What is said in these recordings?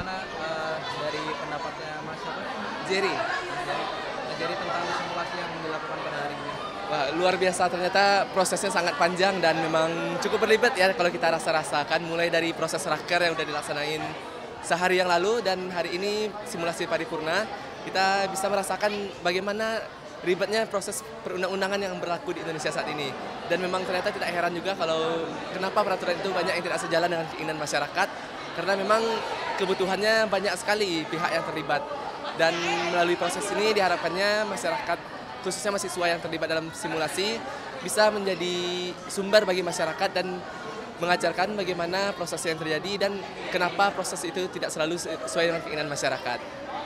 gimana dari pendapatnya Mas siapa? Jerry. Jadi tentang simulasi yang dilakukan pada hari ini. Wah, luar biasa, ternyata prosesnya sangat panjang dan memang cukup berlibat ya kalau kita rasa-rasakan, mulai dari proses raker yang udah dilaksanain sehari yang lalu dan hari ini simulasi paripurna, kita bisa merasakan bagaimana ribetnya proses perundang-undangan yang berlaku di Indonesia saat ini. Dan memang ternyata tidak heran juga kalau kenapa peraturan itu banyak yang tidak sejalan dengan keinginan masyarakat, karena memang kebutuhannya banyak sekali pihak yang terlibat. Dan melalui proses ini diharapkannya masyarakat, khususnya mahasiswa yang terlibat dalam simulasi, bisa menjadi sumber bagi masyarakat dan mengajarkan bagaimana proses yang terjadi dan kenapa proses itu tidak selalu sesuai dengan keinginan masyarakat.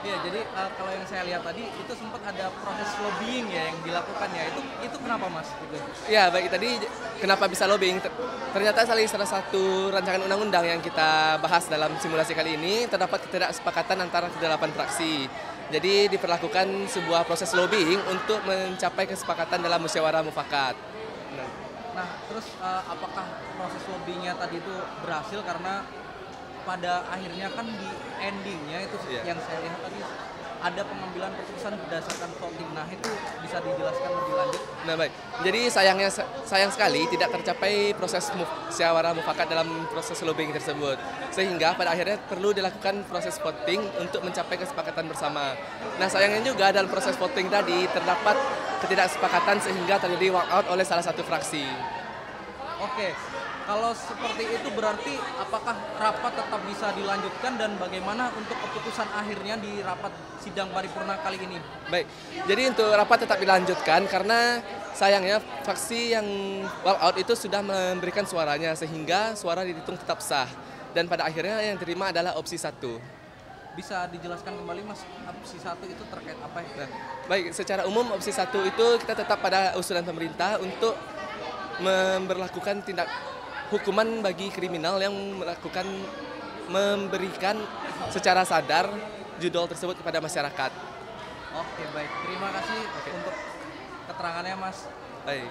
Iya, jadi kalau yang saya lihat tadi itu sempat ada proses lobbying ya yang dilakukan ya. Itu kenapa Mas? Gitu. Ya, baik, tadi kenapa bisa lobbying? Ternyata salah satu rancangan undang-undang yang kita bahas dalam simulasi kali ini terdapat ketidaksepakatan antara kedelapan fraksi. Jadi diperlakukan sebuah proses lobbying untuk mencapai kesepakatan dalam musyawarah mufakat. Nah, terus apakah proses lobbyingnya tadi itu berhasil karena pada akhirnya kan di endingnya itu yang saya lihat tadi ada pengambilan keputusan berdasarkan voting. Nah, itu bisa dijelaskan lebih lanjut? Nah, baik. Jadi sayang sekali tidak tercapai proses musyawarah mufakat dalam proses lobbying tersebut. Sehingga pada akhirnya perlu dilakukan proses voting untuk mencapai kesepakatan bersama. Nah, sayangnya juga dalam proses voting tadi terdapat ketidaksepakatan sehingga terjadi walkout oleh salah satu fraksi. Oke. Kalau seperti itu berarti apakah rapat tetap bisa dilanjutkan dan bagaimana untuk keputusan akhirnya di rapat sidang paripurna kali ini? Baik, jadi untuk rapat tetap dilanjutkan karena sayangnya fraksi yang walkout itu sudah memberikan suaranya sehingga suara dihitung tetap sah. Dan pada akhirnya yang terima adalah opsi 1. Bisa dijelaskan kembali Mas, opsi 1 itu terkait apa ya? Nah, baik, secara umum opsi 1 itu kita tetap pada usulan pemerintah untuk memberlakukan tindak hukuman bagi kriminal yang memberikan secara sadar judul tersebut kepada masyarakat. Oke, baik. Terima kasih untuk keterangannya Mas. Baik.